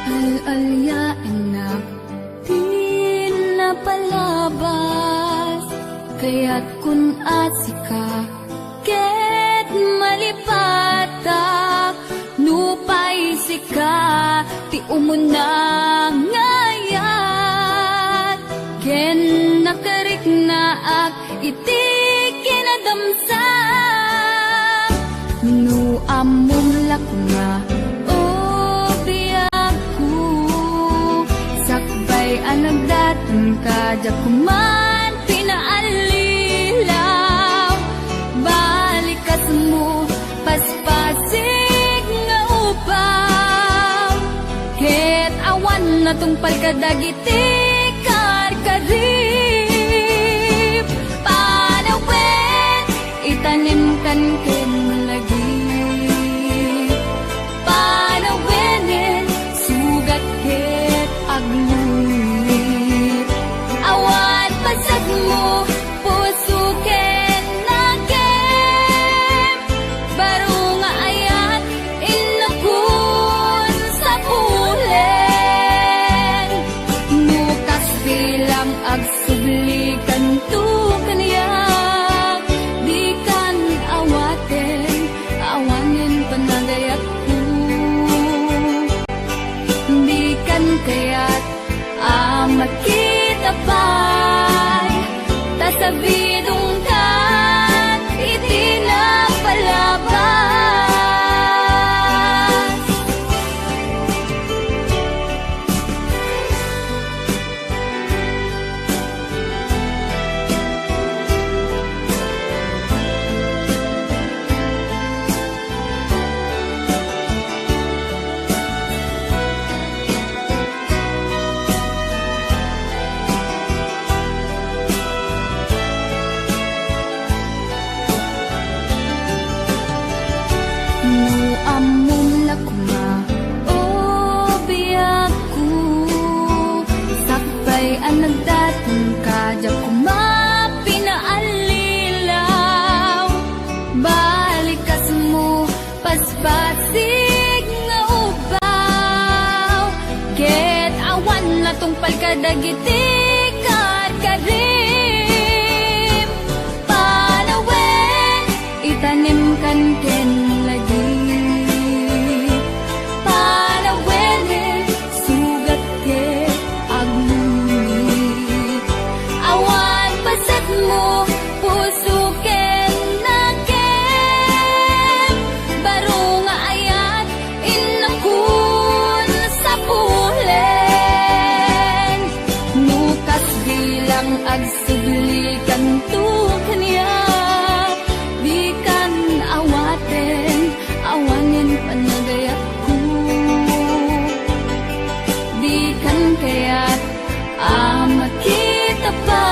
Al-alyain na di napalabas, kaya't kun asika ket malipatak, nupay sika ti umuna ngayat, ken nakarik na ak iti kinadamsak, nu amumlak nga anagdatang kadya kuman pinaalilaw, balikas mo paspasig nga upaw, ket awan na tungpal kadagiti karkarip, panawin itanim kan ken lagi, panawinin sugat ket aglu, mo puso ken nakem, baro nga ayat inakun sa pulen, nukas bilang agsublikan tu kaniyak, di kan awaten awanin panagayat ko, di kan kaya't makita pa sa bidong kan iti napalabas. Anagdatang kadya kumapinaalilaw, balikas mo paspasig nga ubaw, ket awan na tungpal kadagiti karkarim, panawin itanim kan ken lagi, panawin sugat ket mo puso ken nakem, baro nga ayat inakun sa pulen, nukas bilang agsublikan tu kaniya, di kan awaten awanin panagayat ko, di kan kaya't makita pa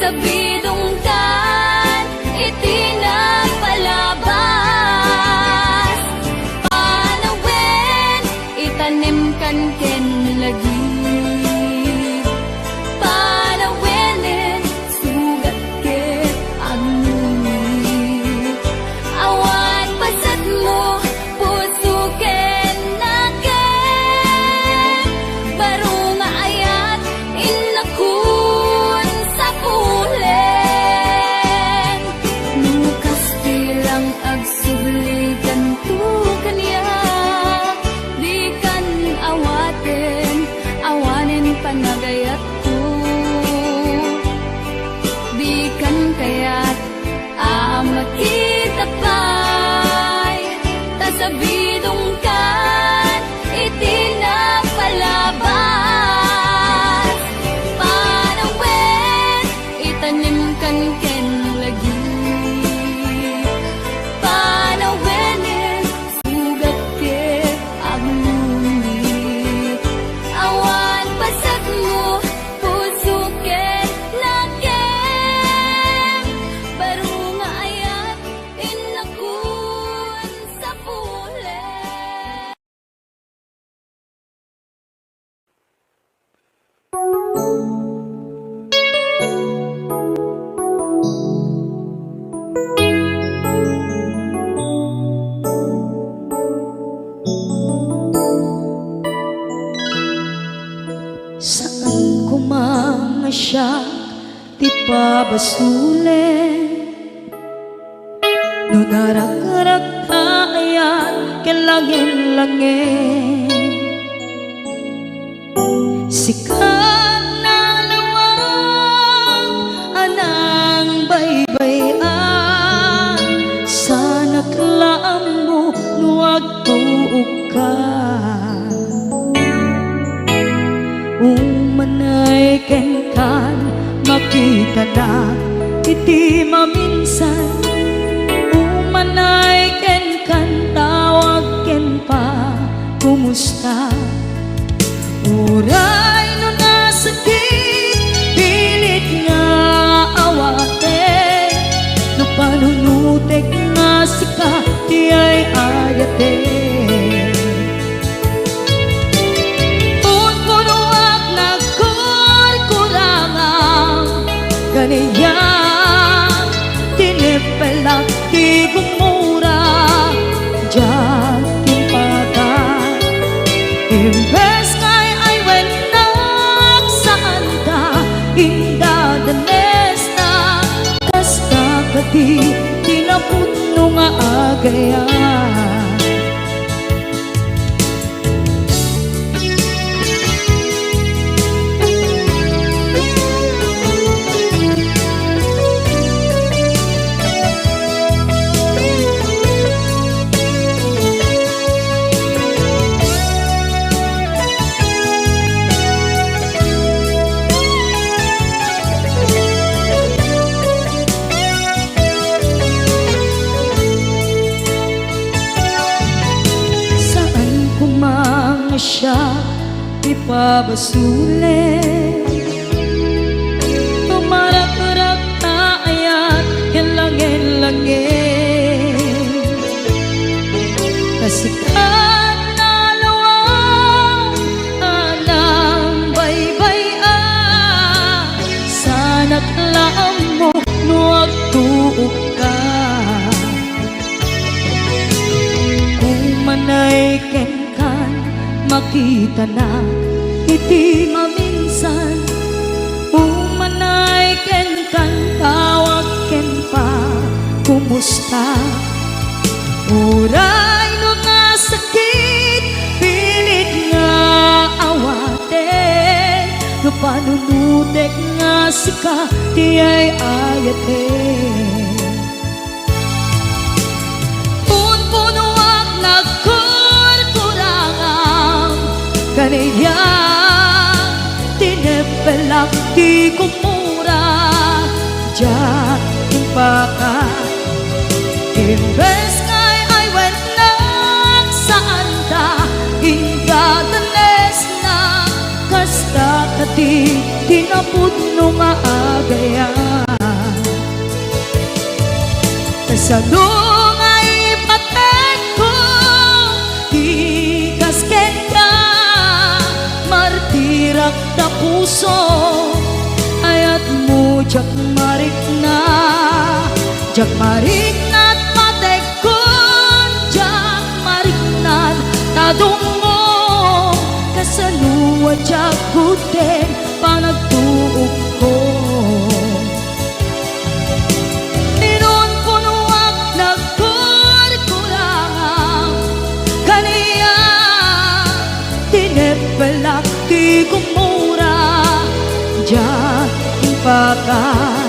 sa bidong kan iti napalabas, panawin itanim kan ken lagi, panawinin sugat ket agnulit, awan pasat mo puso ken nakem, baro nga ayat inakun sa pulen, nukas bilang agsublikan tu kaniya, di kan awaten siya ti pabasulen. No narak-arak tayan kelangin-langin, sikat na lawang anang baybayan. Sana klaam mo nuwag tuog ka, umanay ken kan makita na iti maminsan. Umanay ken kan tawag ken pa kumusta. Uray no nasakit pilit nga awate, no panunutek nga sika di ay ayate. Unpunuak nagkurkurangang ganiya, tinipelak di gumura diyan timpagan. Imbes ngay ay wenak saan ka indadanes na, kasta kati tinaputno nga agayan. Siya ipabasulen, tumarak-rak tayan hilangin-langin, kasikat na lawang anang baybayan. Sana't laam mo nuwag tuog ka, umanay ken makita na iti maminsan. Umanay ken kan tawag ken pa kumusta. Uray no nga sakit pilit nga awate, no panunutek nga sika di ay ayate. Unpunuak kaniya, tinepelak di kumura diyan timpakan. Imbes ngay ay wenak saan ta indadanes na, kasta kati tinaputno nga agayan. Kasano nga ipatek ko di kasken ka, martirak na puso ayat mo jak marik na at matekon jak marik na tadong mo. Kasaluwa jak kuten panagtuog ko, minun punuak nagkurkurangang kaniya, tinepelak di kumura diyan timpakan.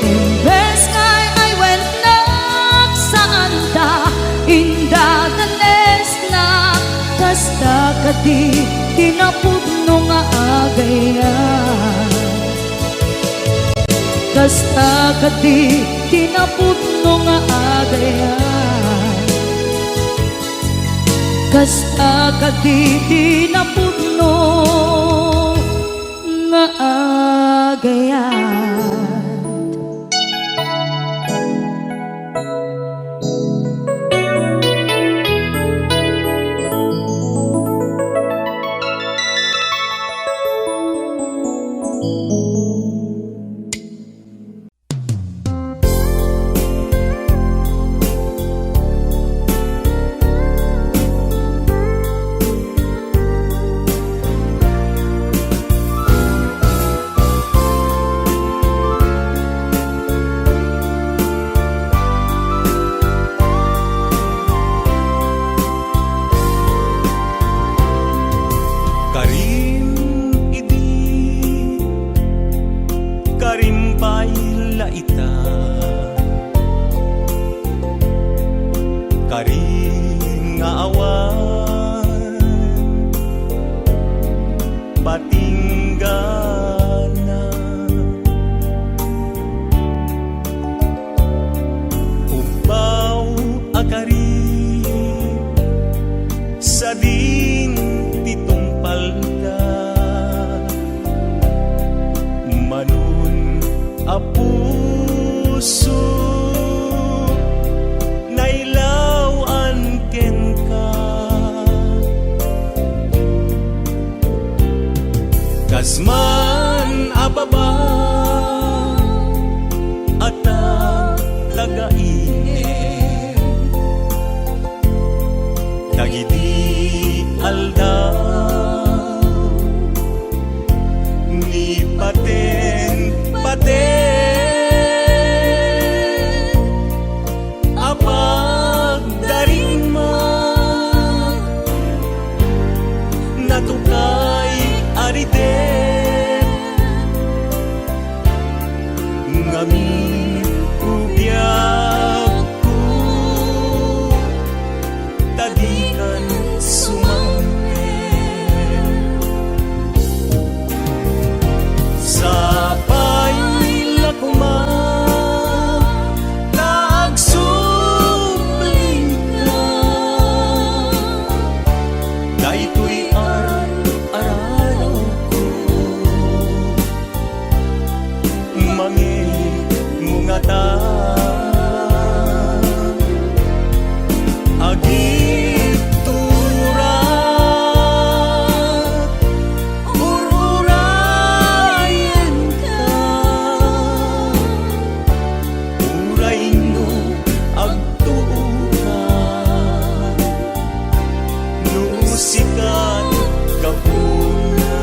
Imbes ngay ay wenak saan ta indadanes na, kasta kati tinaputno nga agayan. Kasta kati tinaputno nga agayan. Kasta kati tinaputno nga agayan. patinggana. Ubaw akari sa din titong palda, manun a puso nailawan ken ka. Kasman ababa at tagainit, dagiti aldaw ni paten apag darima natukay aritet ngamin ubiyag ko tadikan sumangin sa paila kuman nagsubling ka daytoy araw ko mangingungatan agit turat ururayan ka uray no agtuukan no sikat kapuna.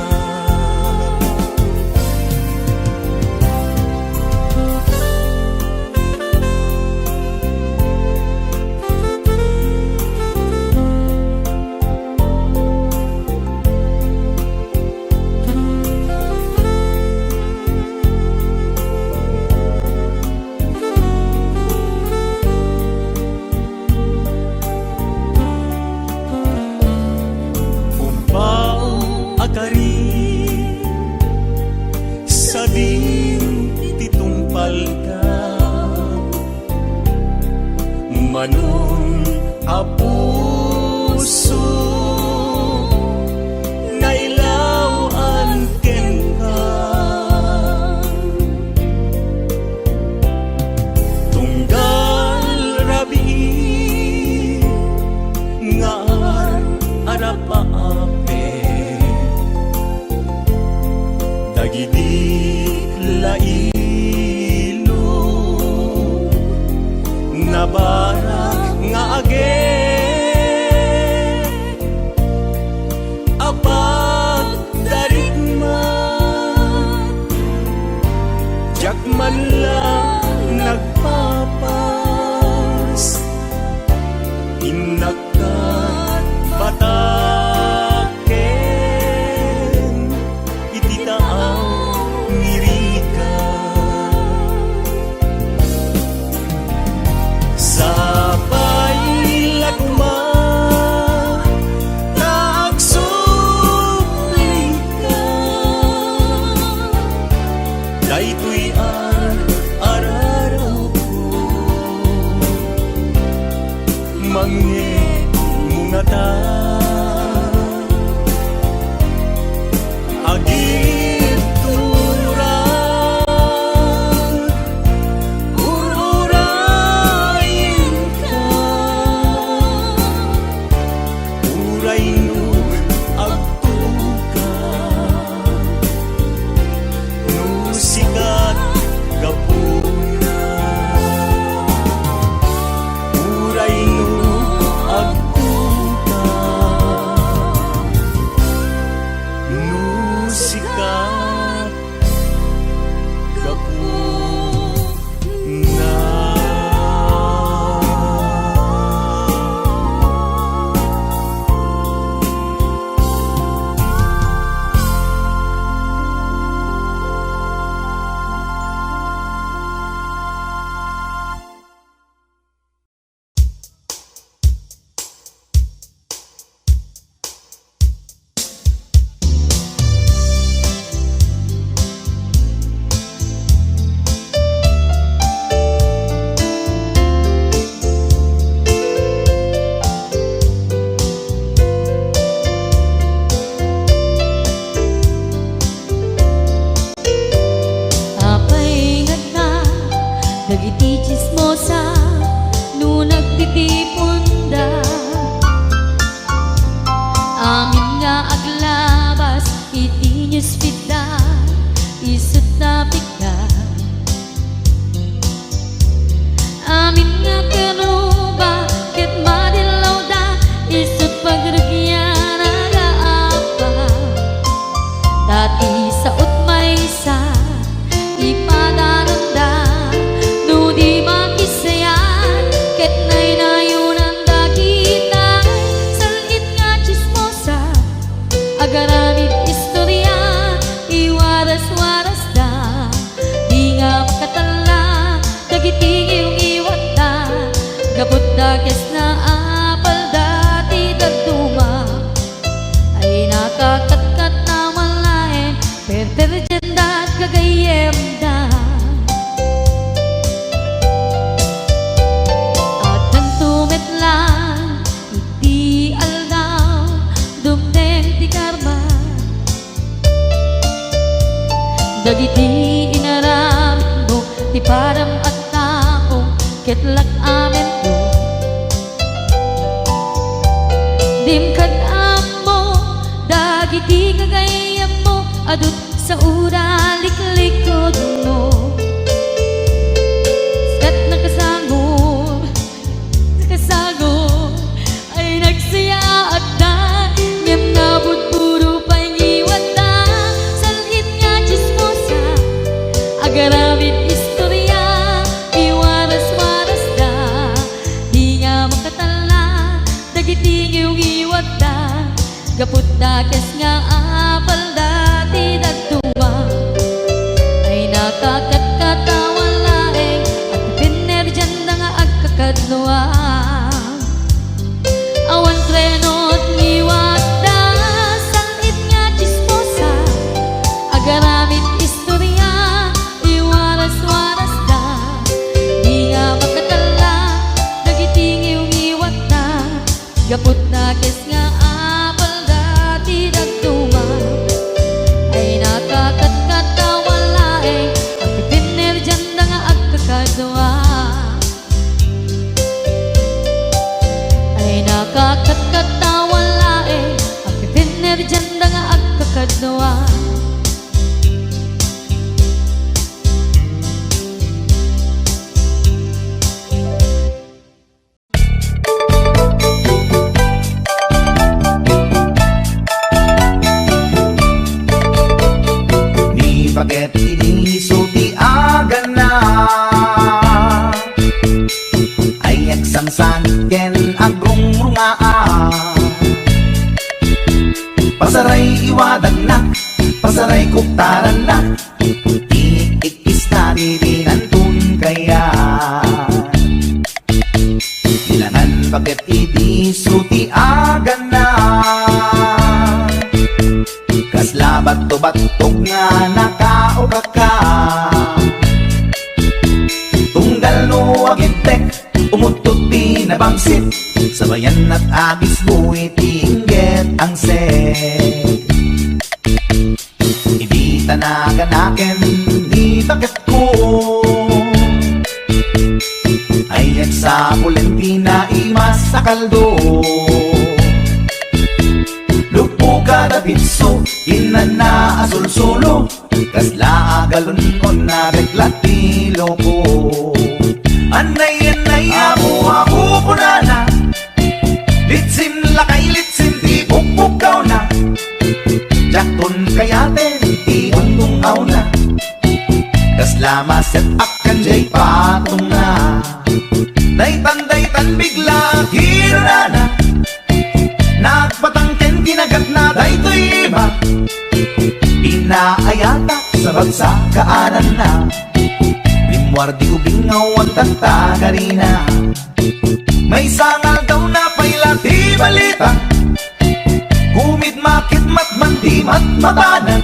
Akari sa din titong palka, manun a puso nailawan ken ka. Tunggal rabi nga arapaape dagiti lailo nabara nga age apag darigma jak man lang nagpapas inakat bataken ititaang ngirika sa paila dakes na apal dati dagduma ay nakakatkat na malain perterjenda at kagayem da at nagtumit lang iti aldaw dumdeng ti karma dagiti inaram mo ti param at tao ketlak amin to dimkad mo dagiti kagayam mo adut sa ura liklikod mo skat nakasagod ay nagsaya at na ngem nabot puro pangiwat na salhit nga chismosa agaramit istorya iwaras-waras da di nga makatala dagiti iwat da gaput dakes nga apal dati dagtuwa ay nakakatkatawan laeng at pinerjan na nga agkakadluwa awan trenot ngiwat da sangit nga chismosa agaramit istorya iwaras-waras da di nga makatala dagiti ngiwat da gaput dakes nga apal dati dagtuwa ay nakakatkatawan laeng at pinerjan na nga agkakadwa ay nakakatkatawan laeng at pinerjan na nga agkakadwa Ni baget inisulti aga na ay agsangsan ken agrong rungaa pasaray iwadag na pasaray kuktaran na iikis na dinantun kaya ilangan baget inisulti aga na kaslabat to batog nga nakaoka ka tunggal no agintek umutot pinabangsit sabayan at agis buhay tingget ang set hindi tanaganaken ni bakit ko ay sa Valentina imas sa kaldo kada bitso inana asul-sulo kasla agalon on na reklatilo ko anay ako punana litsim lakay litsim di bukbukaw na jakton kayaten di undong aw na kasla maset akan jay patong na daytan bigla hirana nagpatangken kinagat na daytoy iba inaayata sa bagsakaanan na limwardi ubingaw ang tagtagarina may sangal daw na pailati balita kumid makit matman di matmatanan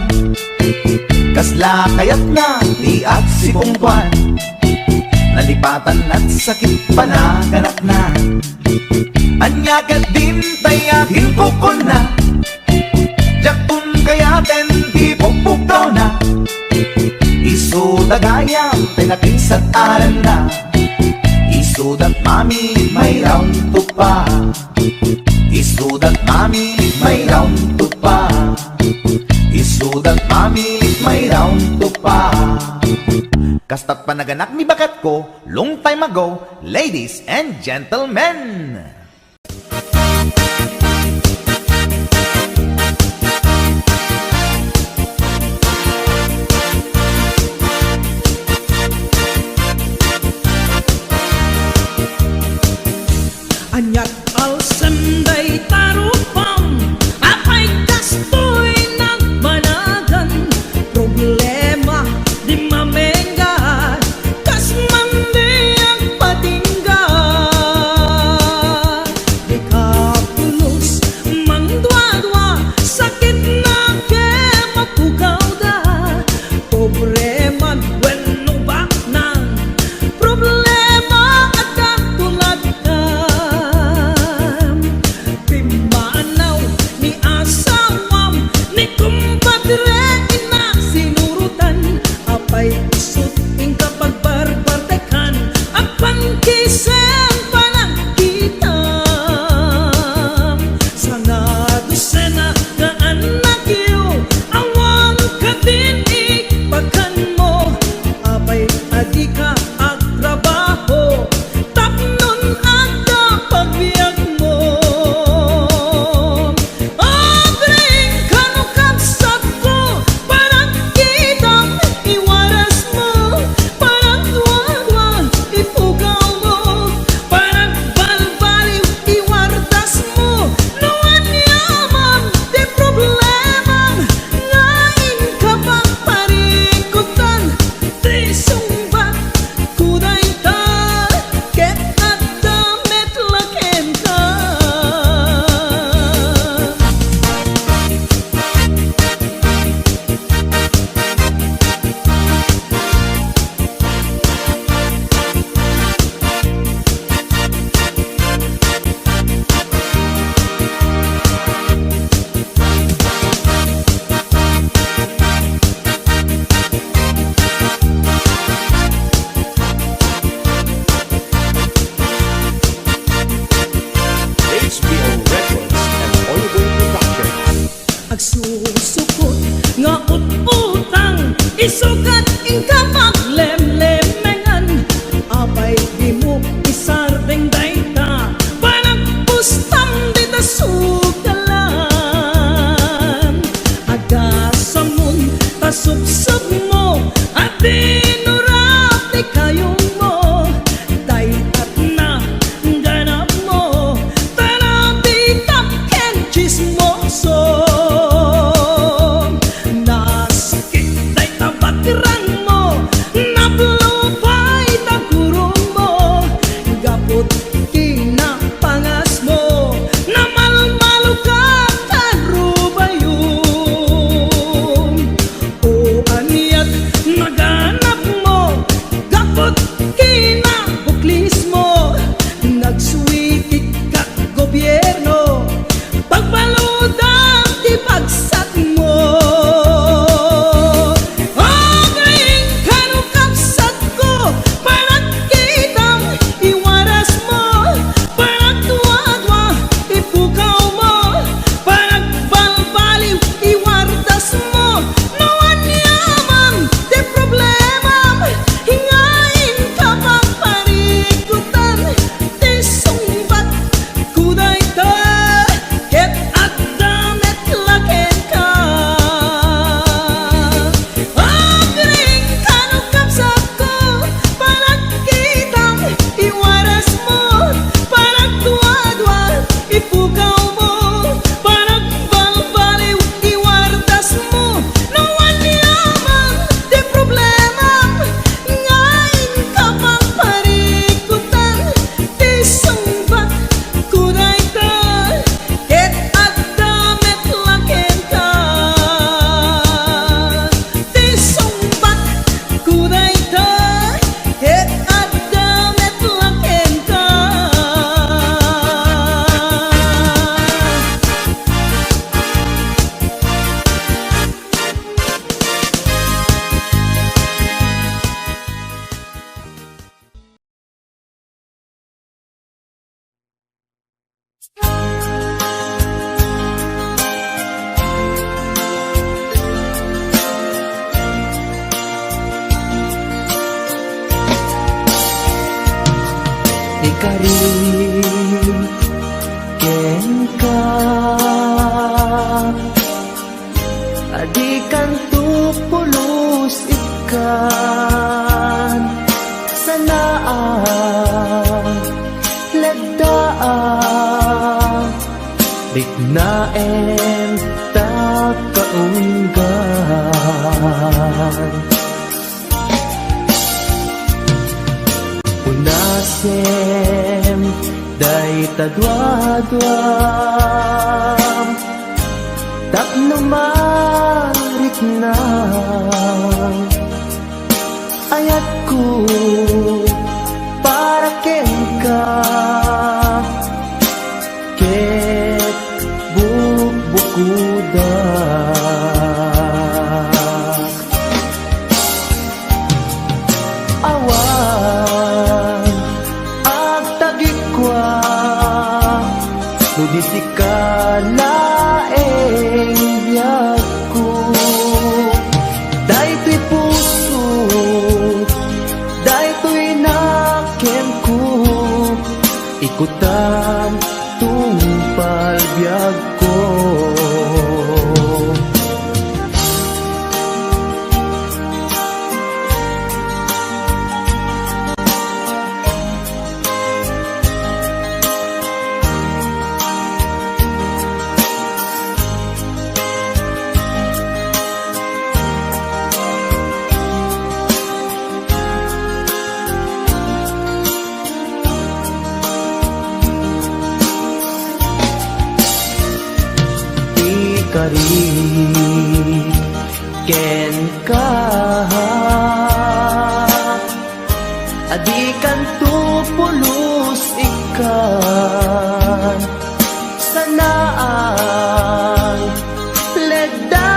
kasla kayat na di at si pungkwan nalipatan at sakit panaganak na anyagat din tayagin kukon na jaktun kayaten di pukpukaw na isudagaya tinakinsat aran na isudat mami may round to pa isudat mami may round to pa isudat mami may round to pa kastat panaganak ni bakat ko long time ago ladies and gentlemen. Anyat alsenday tarupang apay kastoy nagbanagan problema di mamenggan kas mandi ang patinggan agsusukot nga ut-utang isukat ingka maglemlemengan abay di mo isardeng dayta panagpustam di ta sugalan agasamon tasubsub mo at dinurap di kayong mo daytat na ganap mo tanang di tapken chismoso nasakit day tabatirang mo naplupay tagurong mo gapot kinapangas mo na malmalo ka tarubayong o aniyat naganap mo gapot kinabuklis mo nagsuwitik ka gobyerno pagbaludan di pagsat mo agaling kanukapsat ko panagkitang iwaras mo panagtuwadwa ipukaw mo panagbalbaliw iwardas mo nawan yaman di problema hingain ka pang parikutan di sumbat kuday ta ket at damet laken ka agaling kanukapsat ko panagkitang iwaras mo panagtuwadwa ipukaw mo panagbalbaliw iwardas mo nawan yaman di problema ngain ka pang parikutan di sumbat kuday ta ket at damet laken ka di sumbat kuday ta ket at damet laken ka Ikarin ken ka adikan tu pulos ikan sanaan legdaan dignaen ta kaunggan unasem day tadwadwam tapno marik na ayatku para ken ka ket bubukuda awan agtagikwa nudisi ka laeng biyagko daytoy puso daytoy naken ko ikutan tungpal biyagko Ikarin ken ka adikan tu pulos ikan sanaan legdaan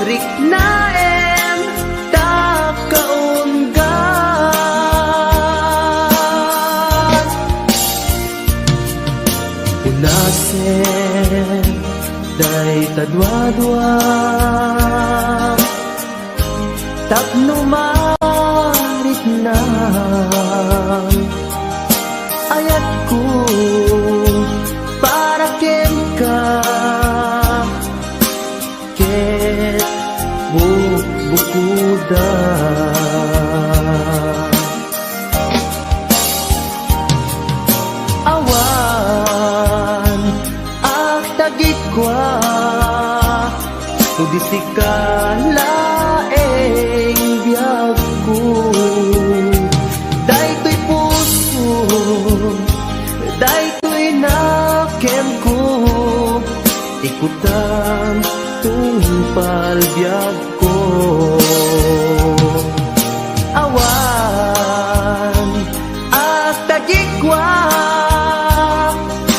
riknaen ta kaunggan unasen day tadwa-dwa tapno marit na ayat ko para ken ka ket bukuda awan ak tagit kwa tudisi ka laeng biyag ko daytoy puso daytoy nakem ko ikutan tungpal biyag ko awan at tagikwa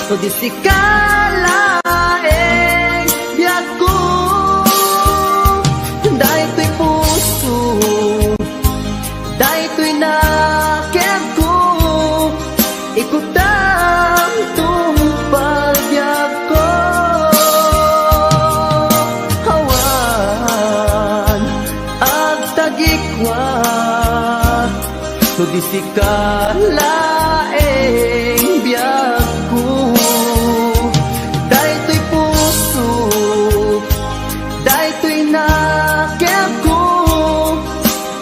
tudisi ka laeng biyag ko daytoy puso daytoy nakem ko ikutan tungpal biyag ko awan ag tagikwa tudisi ka laeng biyag ko daytoy puso daytoy nakem ko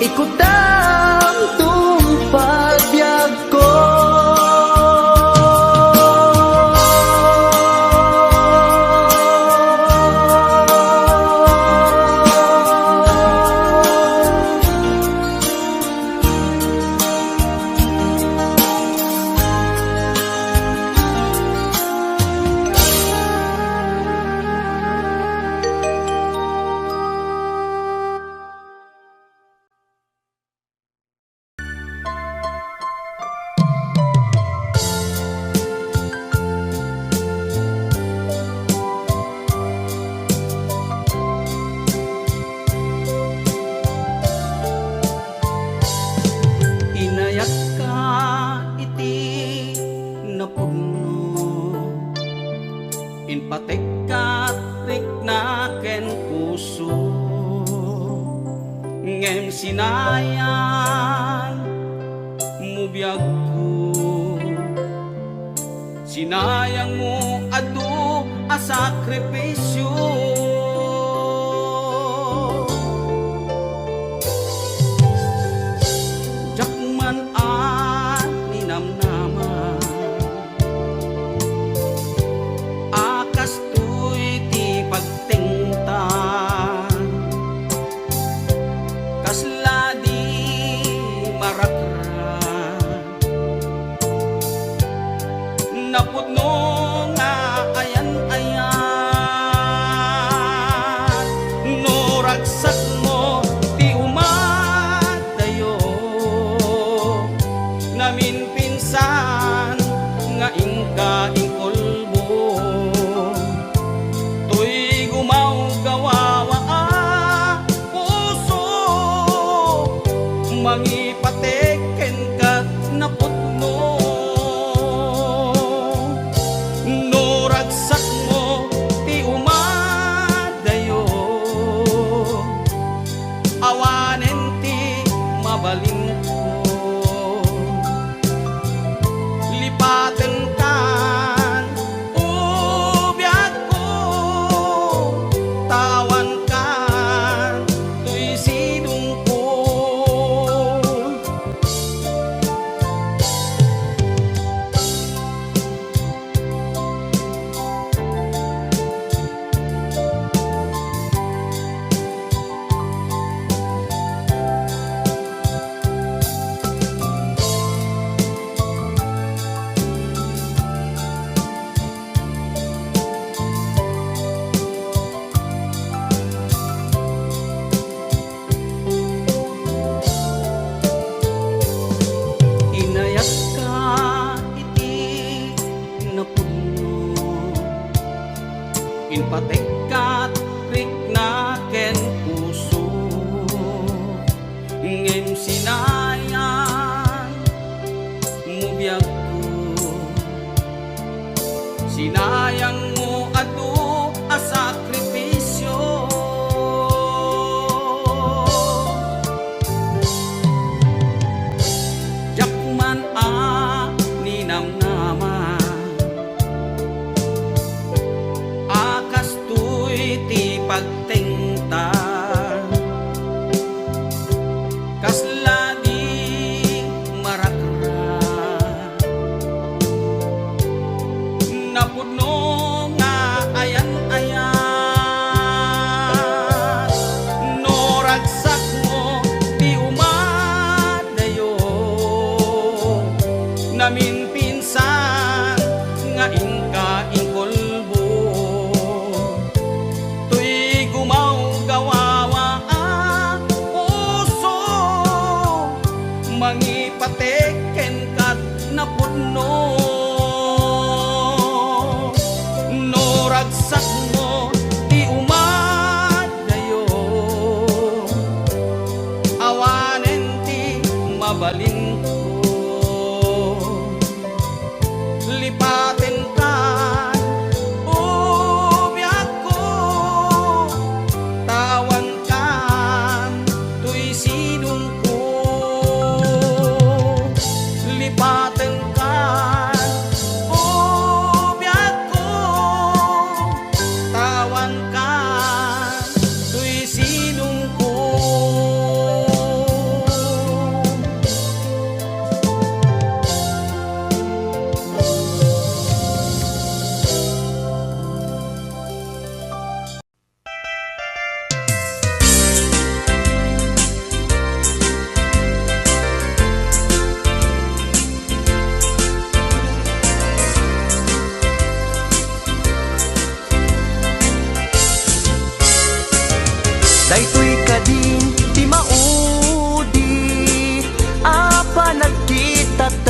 ikutan tungpal biyag ko Inayat ka iti napuno inpatek ka riknaken puso ngem sinayang mubiyag ko sinayang mo adu a sakripisyo jakman at ninamnaman akas tuy ti pagtingtan kasla di marakran napudno nga ayan-ayan no ragsak mo ti umadayo namin pinsan nga ingka ingkolbo tuy gumaw gawawa puso mangipateken ka napudno no ragsak mo ti umadayo awanen ti mabalin ko lipaten kan ubiyag ko tawan kan tuy sidong ko inayat ka iti napuno inpatek ka riknaken puso ngem sinayang mubiyag ko sinayang mo adu asa sak mo ti umadayo awanen ti mabalin ko lipaten kan ubyak ko tawan kan tuy sinong ko lipaten kan ubyak ko tawan kan tuy sinong ko Daytoy kadin di maudi apa nagkitatan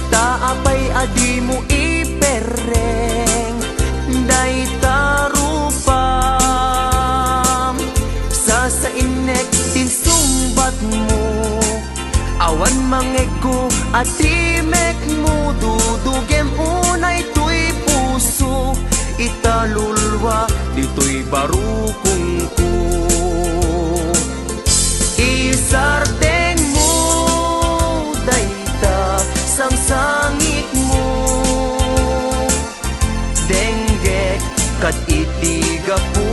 taapay adi mo ipereng day tarupam sa inek din sumbat mo awan mangego at timek mo dudugem unay tuy puso italulwa dito'y barukong ko isardeng mo dayta sang sangit mo denggek kat itiga po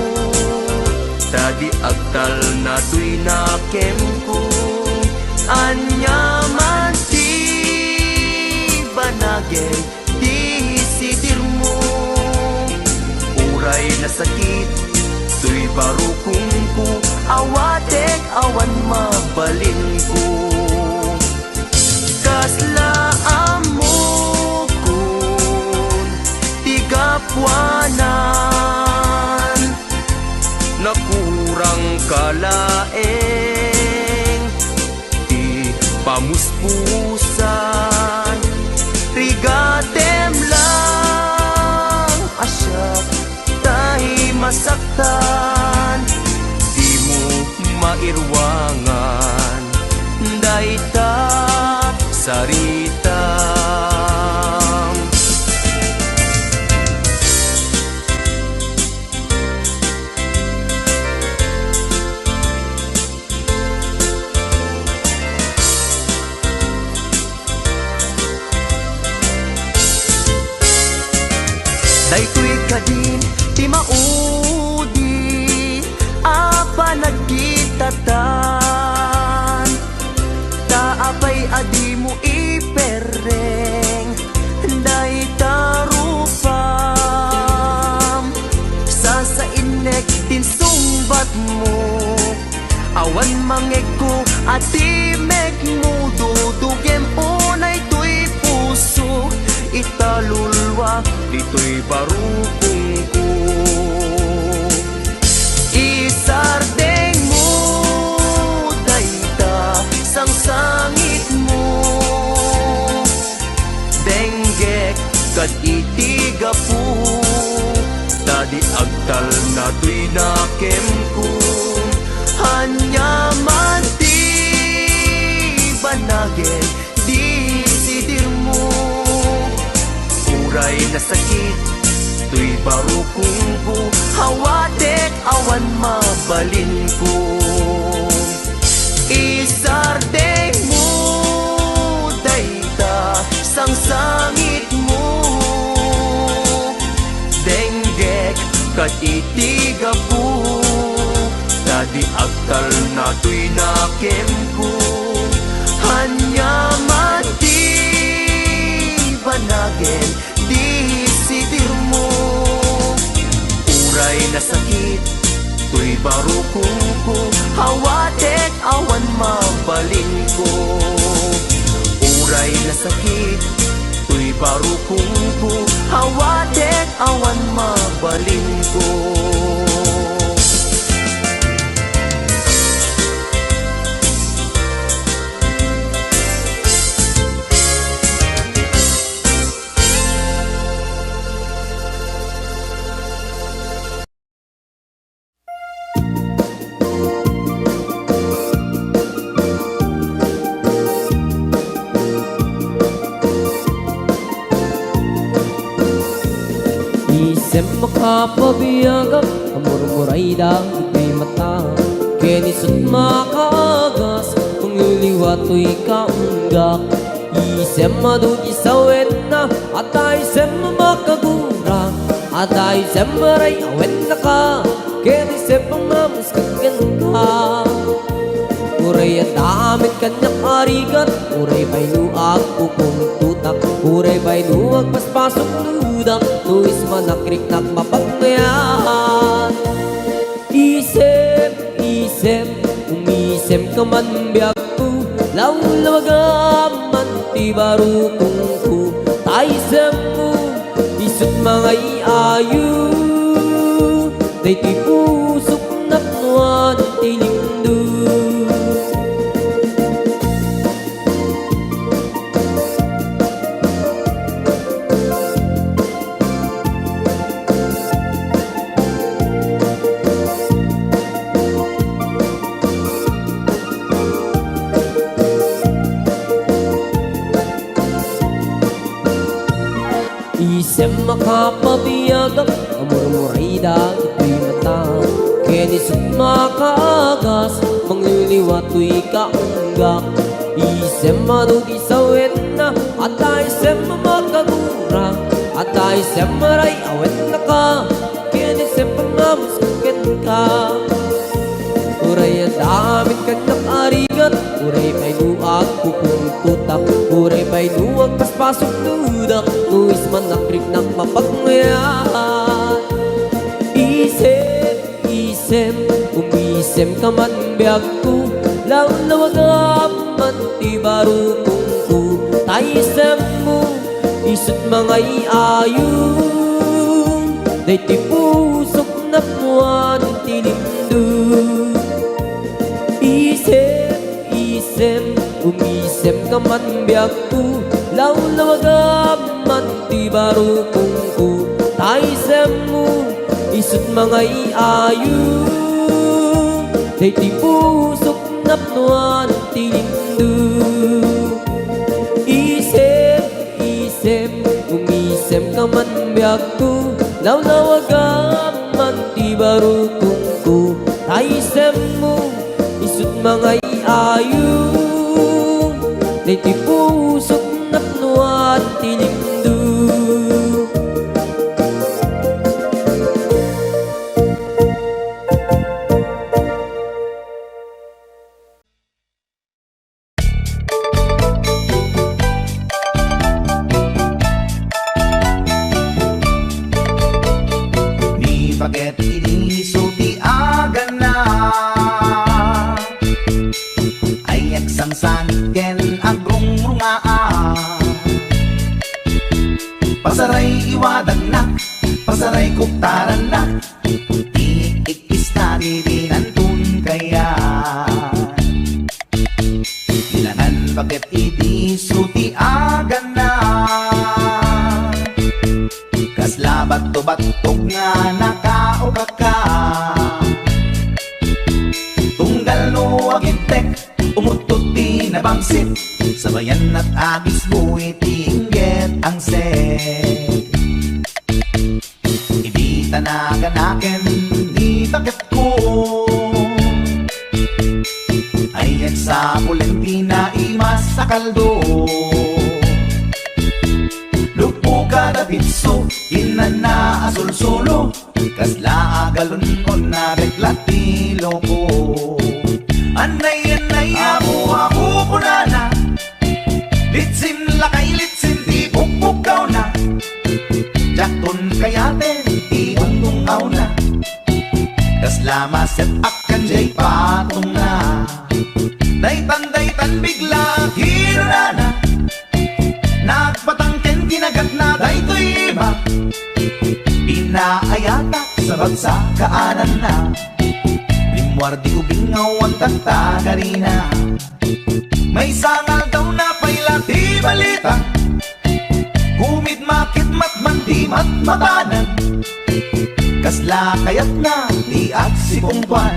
tadi agtal na tuy nakem ko anyaman ti banageng di sidir mo uray na sakit tuy barukong ko awatek awan mabalin ko kaslaan mo kun tigapwanan nakurang kalaeng di pamuspusan rigatem lang asyak tahi masaktan di mo mairwangan dayta sarita daytoy kadin di maudi apa nagkitatan taapay adi mo ipereng day tarupam sa inek din sumbat mo awan mangego at timek mo dudugem unay tuy puso italulwa dito'y barukong ko isardeng mo dayta sang sangit mo denggek kat itiga po tadi agtal na tuy nakem ko hanyaman ti banageng di sidir mo uray na sakit tuy barukong ko hawatek awan mabalin ko isardeng mo dayta sang sangit mo denggek kat itiga po tadi agtal na tuy nakem ko hanyaman ti banageng di sidir mo uray na sakit tuy barukong ko hawatek awan mabalin ko uray na sakit tuy barukong ko hawatek awan mabalin ko Isem makapabiyagak Amur-muray dahil kay mata Kenisot makagas Pangliliwato'y kaunggak Isem madugi sa wena At isem makagura At isem maray awet na ka Kenisem pamamuskagan ka Uray at damit kanyang arigat Uray ba'y nuag pupong tutak Uray ba'y nuag paspasok ludak Nuis manakrik-nak mapagmayan Isem, isem, umisem ka man biyak ko Lawlawagaman ti barukong ko Taisem mo, isot mga iayo Day ti pusok naknuan ti lindo Isem makapabiyagak Amur-muray dahil ko'y mata Kenisot makaagas Mangliliwato'y kaunggak Isem madugi sa wena At isem makagura At isem maray awet na ka Kenisem pamamuskagan ka Uray ang damit kanyang arigat Uray ba'y nuag pupong tutak Uray ba'y nuag paspasok dudak Nuis manakrik ng mapagmayan Isem, isem, umisem ka man biyak ko Lawlawagaman ti barukong ko Taisem mo, isot mga iayong Day ti pusok na puwan ti lindo Isem, isem, umisem ka man biyak ko Lawlawagaman ti barukong ko Taisem mo, isot mga iayo Day ti pusok na puwan ti lindo Isem, isem, umisem ka man biyak ko Lawlawagaman ti barukong ko Taisem mo, isut mga iayo Day ti pusok napnuan ti lindo Ni paket iniso ti aga na ay agsangsan ken agrungrungaa pasaray iwadag na pasaray kuktaran na iikis na dinantun kaya ilangan paket iniso ti aga na kaslabat to batog nga nakaugaka tunggal no agintek umutot di nabangsit sabayan at agis buwi tingget ang set hindi tanaganaken di bakit ko ayan sa Pulentina imas sa kaldo kada bitso, inana asul-sulo kasla agalun on na reklatilo ko anay ako punana litsim lakay litsim di bukbukaw na jakton kayaten di ungtungaw na kasla maset akan jay patong na daytan bigla hirana nagpatangken kinagat na daytoy iba pinaayata sa bagsakaanan na limwardi ubingaw ang tagtagarina may sangal daw na pailati balita kumid makit matman di matmatanan kasla kayat na di at si pungtuan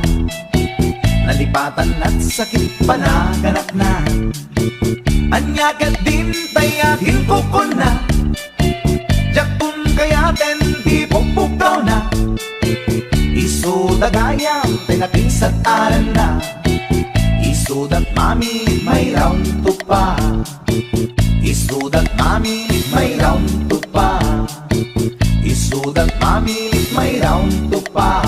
nalipatan at sakit panaganak na anyagat din tayakin ko na jaktun kayaten di bukbuk yam tay nakinsat aran na. Isudat mami may round to pa. Isudat mami may round to pa. Isudat mami may round to pa.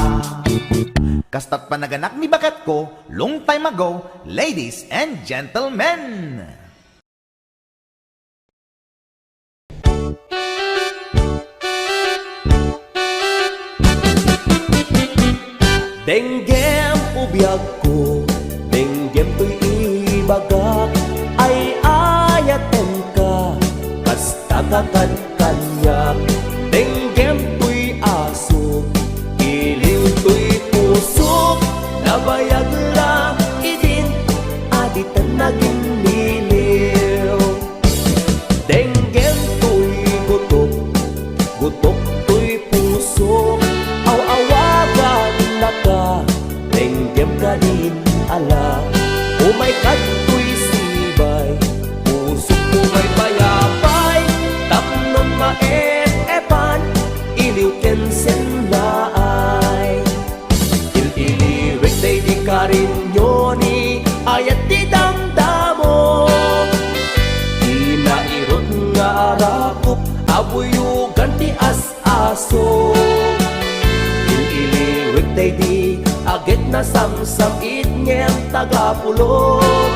Kastat panaganak ni bakat ko long time ago, ladies and gentlemen. Denggem ubiyag ko, denggem to'y ibagak, ay ayaten ka, kasta kanyak. Denggem to'y asok, iliw to'y pusok, nabayag la idin, aditan naging niliw. Denggem to'y gutok, gutok to'y pusok, aw-awagan na ka, denggem ka din ala. Umay kato'y sibay, pusok mo may bayabay, tapnon maet-epan, iliw kensen na ay. Il-iliwik day di ka rin yoni, ayat di damdamo. Inairot nga arakop, abuyugan ti as-aso. Il-iliwik day di agit na samsam itnyem tagapulot.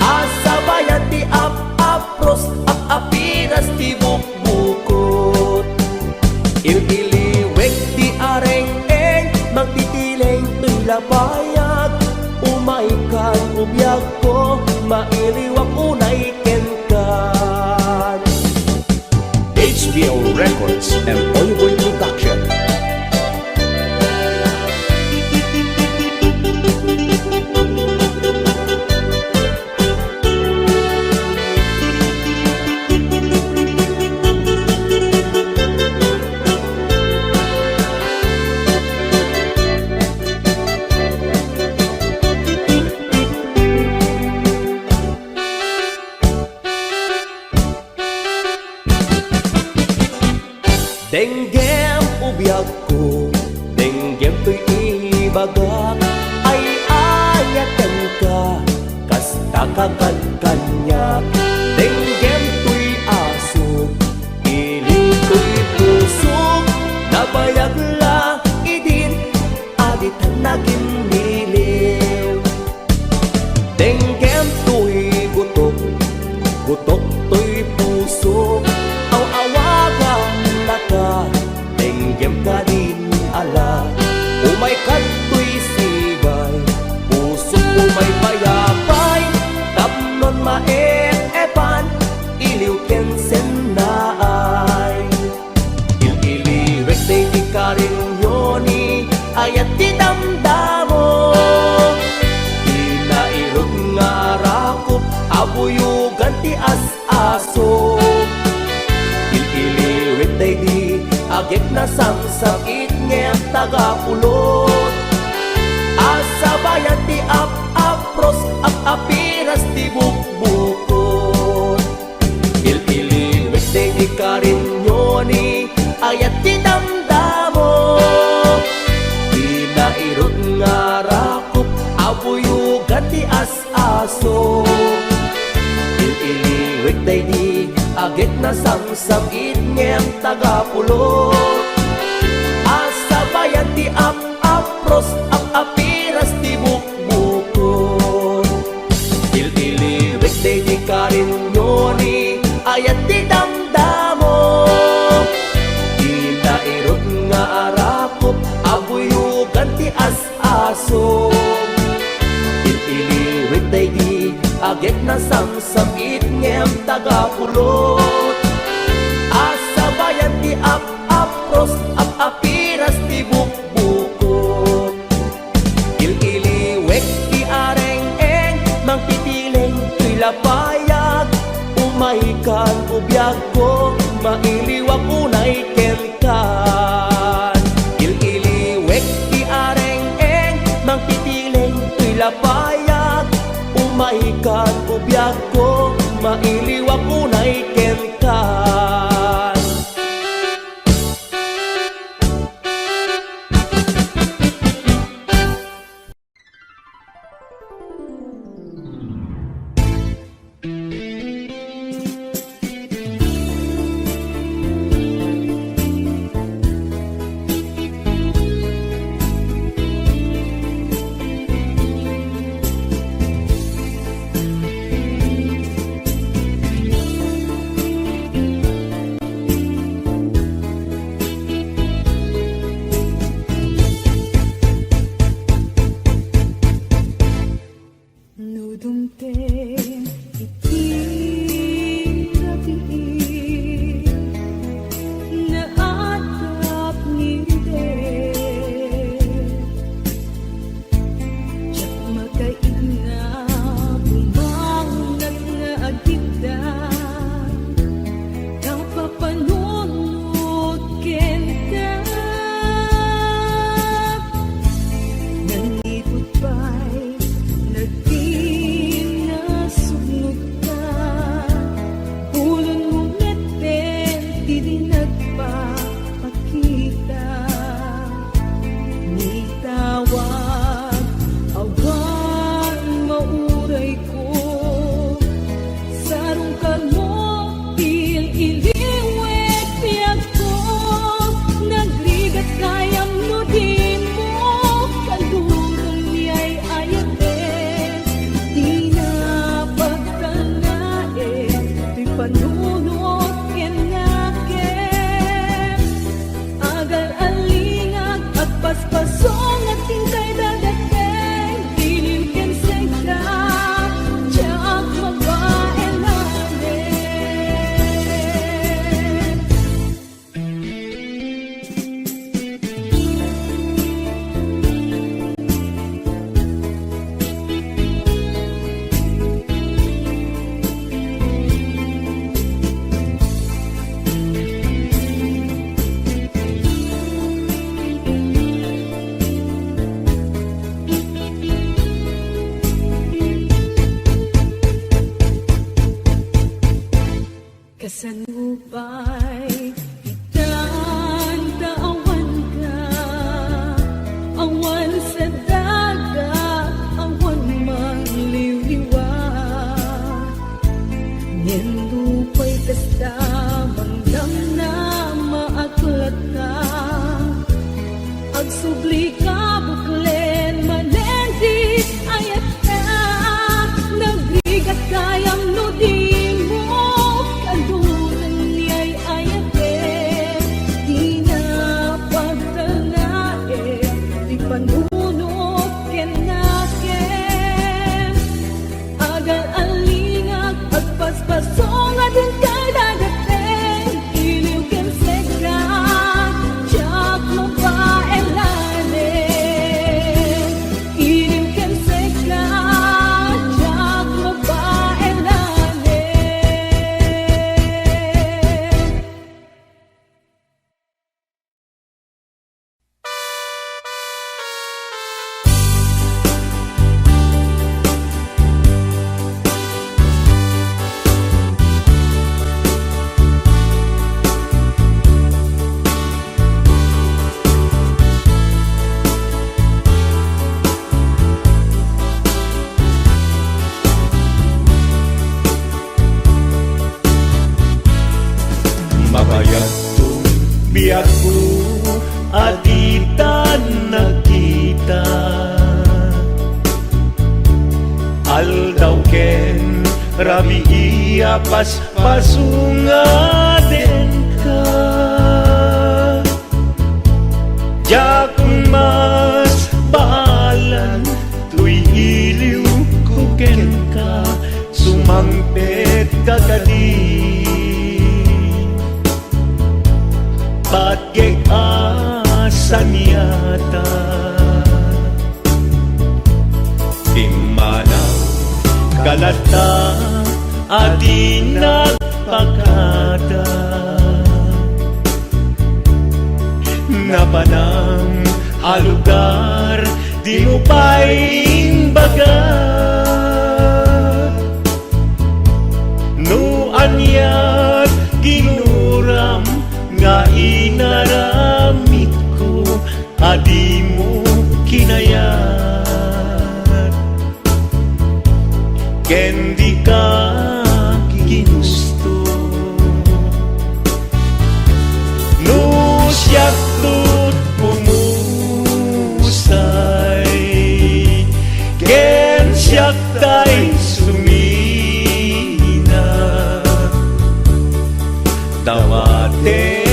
Asa bayan ti ap-apros, ap-apiras ti bukbukot. Il-iliwik ti areng-eng, magtitileng to'y labayag. Umaikan ubiyag ko, mailiwak unay kenkan. HBO Records and Oyboy Production. Denggem ubiyag ko, denggem to'y ibagak, ay ayaten ka, kasta kanyak. Denggem to'y asok, iling to'y pusok, nabayag la idin, aditan naging niliw. Denggem to'y gutok, gutok to'y pusok, aw-awagan na ka, denggem ka din ala. Umay kato'y sibay, pusok umay bayabay, tapnon maet-epan, iliw kensen na ay. Il-iliwik day di ka rin yoni, ayat di damdamo. Inairog nga rakop, abuyugan ti as-aso. Il-iliwik day di agik na samsam itnyem tagapulot. Asa bayan ti ap-apros, ap-apiras ti bukbukot. Il-iliwik day di ka rin yoni, ayat ti damdamo. Inairot nga rakop, abuyugan ti as-aso. Il-iliwik day di agit na samsam itnyem tagapulot. Asa bayan ti ap-apros, ap-apiras ti bukbukot. Il-iliwik day di ka rin yoni, ayat ti damdamo. Inairot nga arakop, abuyugan ti as-aso. Il-iliwik day di agit na samsam itnyem tagapulot. Asa bayan ti ap-apros, ap-apiras ti bukbukot. Il-iliwik ti areng-eng, magtitileng to'y lapayag. Umaikan ubiyag ko, mailiwak unay kenkan. Il-iliwik ti areng-eng, magtitileng to'y lapayag. Umaikan ubiyag ko, mailiwak unay kenkan. aditan nakita. Aldaw ken rabi iya pas pasunga den ka. Jakong mas baalan tuy iliw ko ken ka sumangpet kagadi. Bagay asan yata Dimana kalata adi nagpakada Napanang alugar di mo pa'y baga No anyat ginuram nga inaramit ko adi mo kinayat ken di ka ginusto no siyak tut pumusay ken siyak tay sumina tawate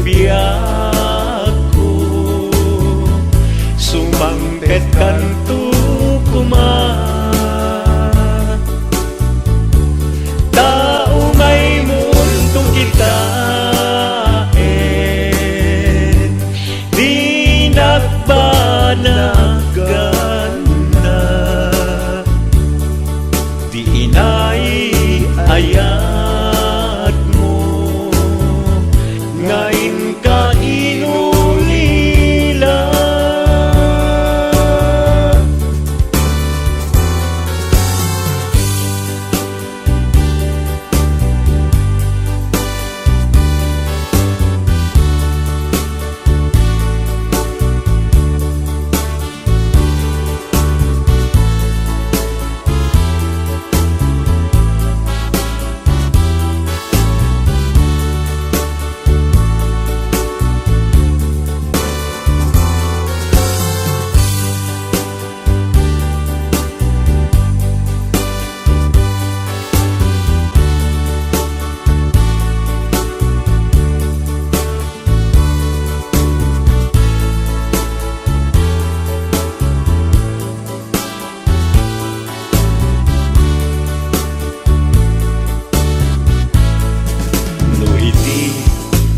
biako sumangpet kantu kuma tao may mundo kita di nagbanagan na di inay ayat mo ngayon ka inulila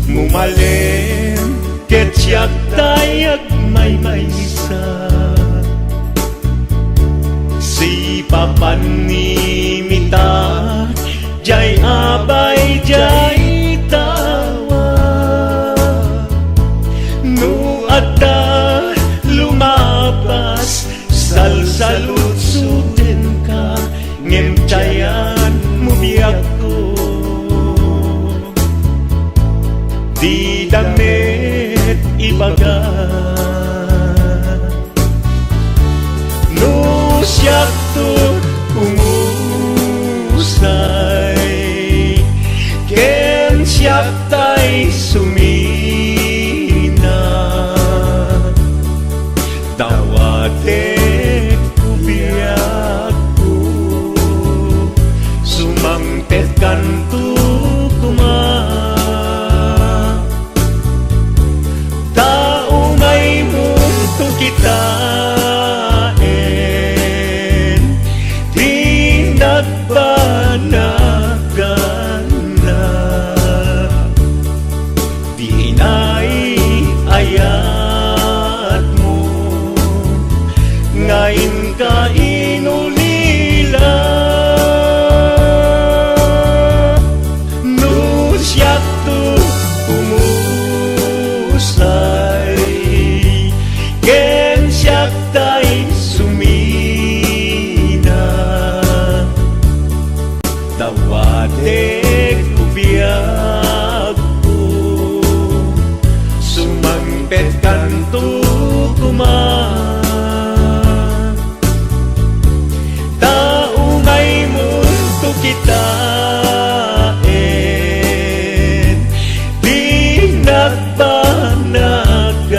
Mumalem ket siyak tayag may-maysa Si papanimita jay abay jay tawa No adda lumapas salsalutsuden ka ngem cayan mubiyak ko Di damit ibaga No siyak tut umusay ken siyak tay sumina Tawate kubiyak ko sumangpet kantu kuma kita di nagbanagan na di inay ayat mo ngayon ka inulila no siyak to umusay ken siyak tay sumina tawate kubiyak ko sumangpet kantu kuma tao may mundo kita di nagbanagan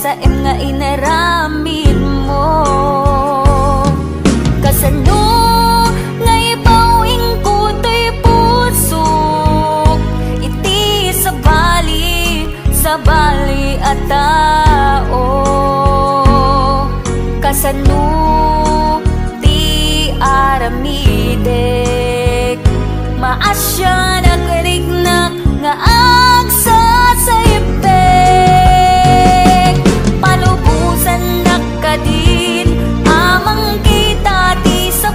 saem nga inaramid mo. Kasano nga ibawing ko to'y puso, iti sa bali at tao. Kasano di aramidek, maasya nagrignak nga agsa sa ipek. Palubusan nakadin amang kita di sa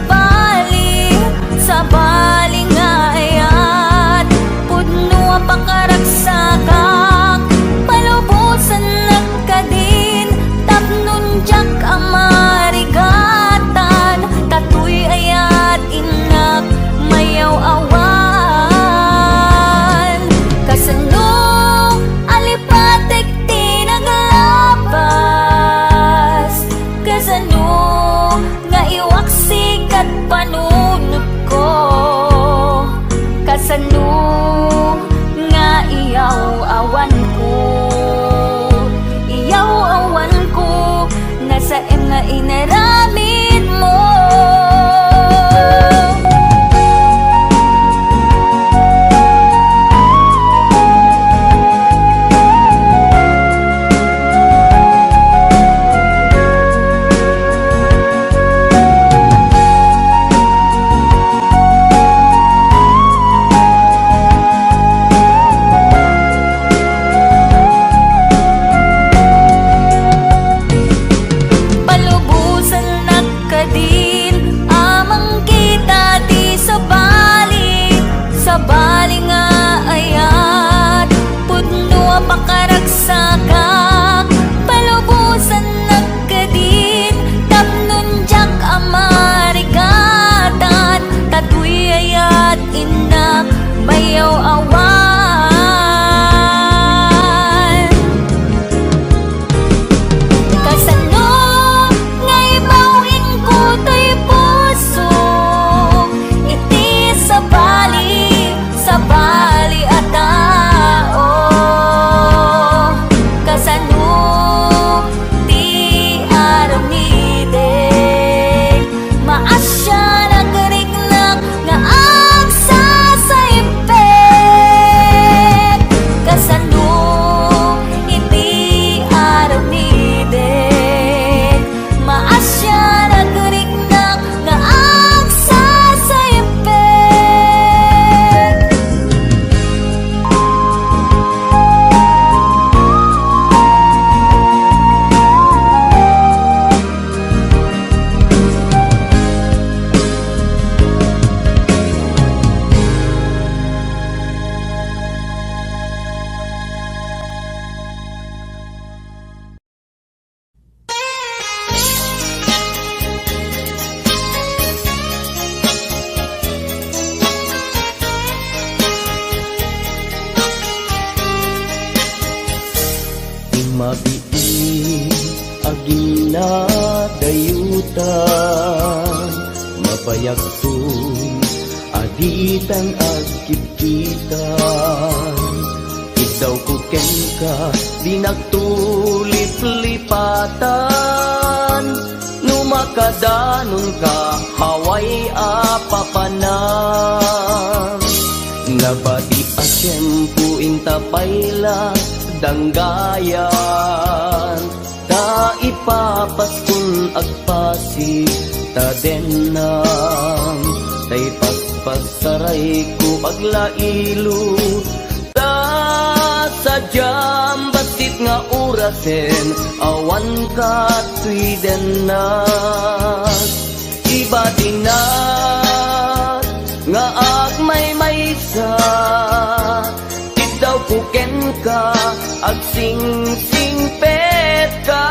bali nga ayat pudno ang pangkaragsakak. Palubusan nakadin tapnon jak amarigatan, tatuy ayat inak mayaw awan. Kasano alipatek tinaglabas, kasano nga iwaksik at panunod ko, kasano nga iyaw awan ko, iyaw awan ko, nasa nga inaramid mo. Mabiin agin na dayutan, mabayak to'y aditan agkipkitan. Idaw ko ken ka di nagtulip-lipatan, numakadanon ka haway apapanan. Nabati a tiyempo intapayla danggayan, ta ipapaskun agpasi ta denang, tay paspasaray ko aglailo, ta sadyam batit nga urasen awan ka tuy denas. Iba dinat nga agmay maysa, daw kuken ka agsing-sing pet ka.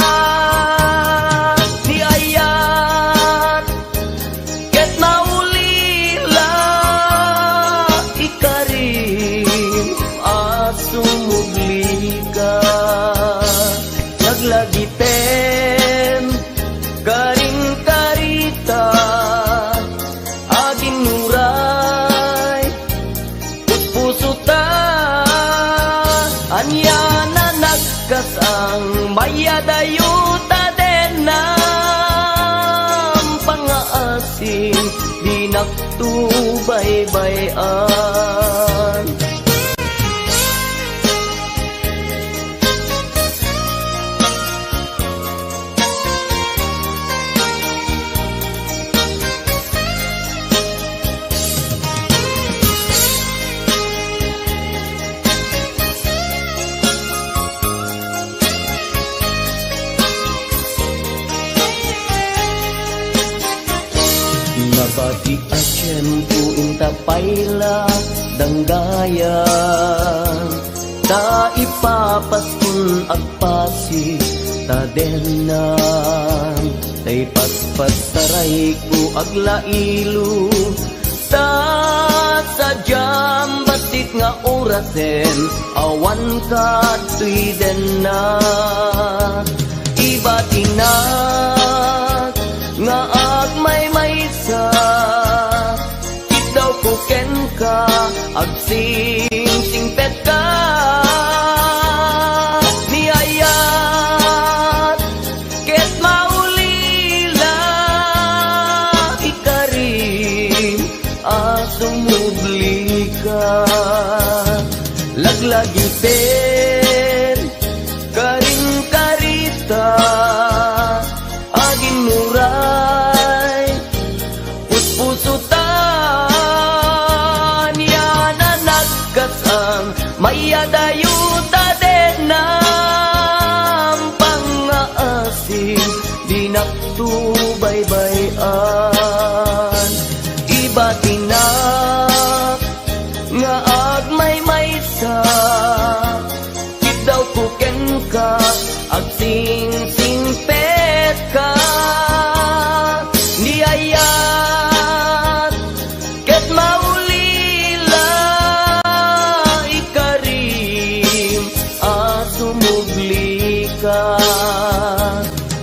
Di ayat ket maulila ikarim asumugli ka. Naglagiten karing karita aging nuray puso ta anya na nagkas ang mayadayuta den ng pangaasin di nagtubaybayan. Nabati at tiyempo inta payla danggayan ta ipapaskun agpasi ta denan tay paspas taray ko aglailo ta sadyam basit nga orasen awan ka tuy denan iba tinak nga agmay maysa ikaw ko ken ka agsing-singpet ka niyayat ket maulila ikarim asumubli ka laglagi pen karing karita aging muray puspusutan yana nagkasang mayadayuta den ng pangaasin di nagtubaybayan iba tinak nga agmay maysa daw kuken ka agsing-singpet ka niyayat ket maulila ikarim asumubli ka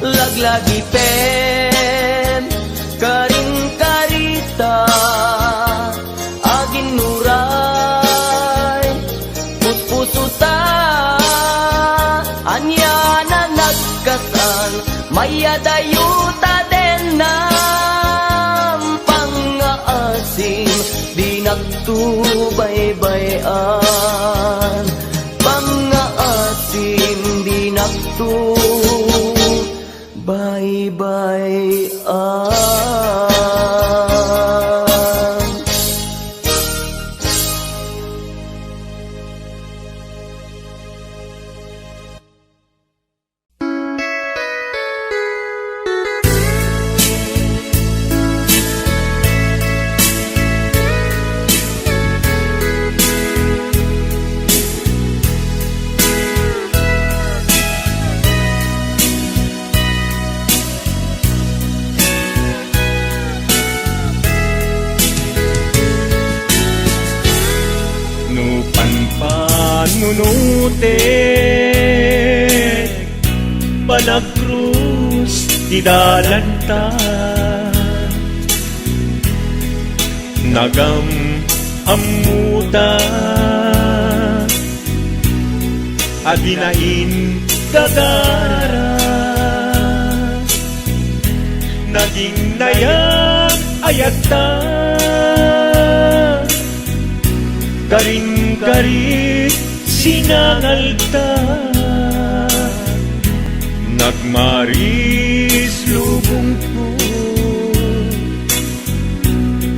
laglagi pen karing karita agin nuray puspusuta anya na nagkasal mayadayuta den ng pangaasim di nagtubaybayan pangaasim di nagtubaybayan. Nunutek panagkrus di dalanta nagam amuta adinain gagara naging nayang ayata karing-karit sinangalta nagmaris lubong ko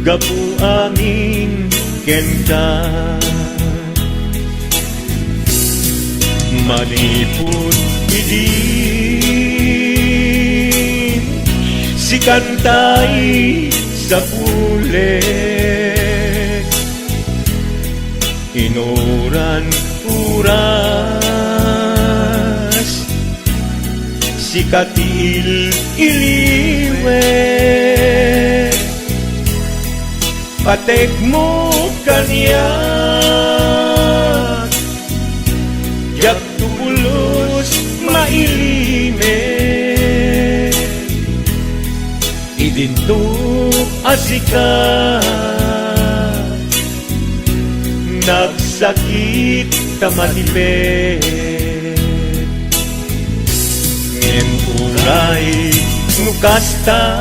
gapu amin kenta manipod idin si kantay sa pulet inuran uras si katil iliwet patek mo kanya yak tulos mailimet idinto asika nagsakit tamatipet kasta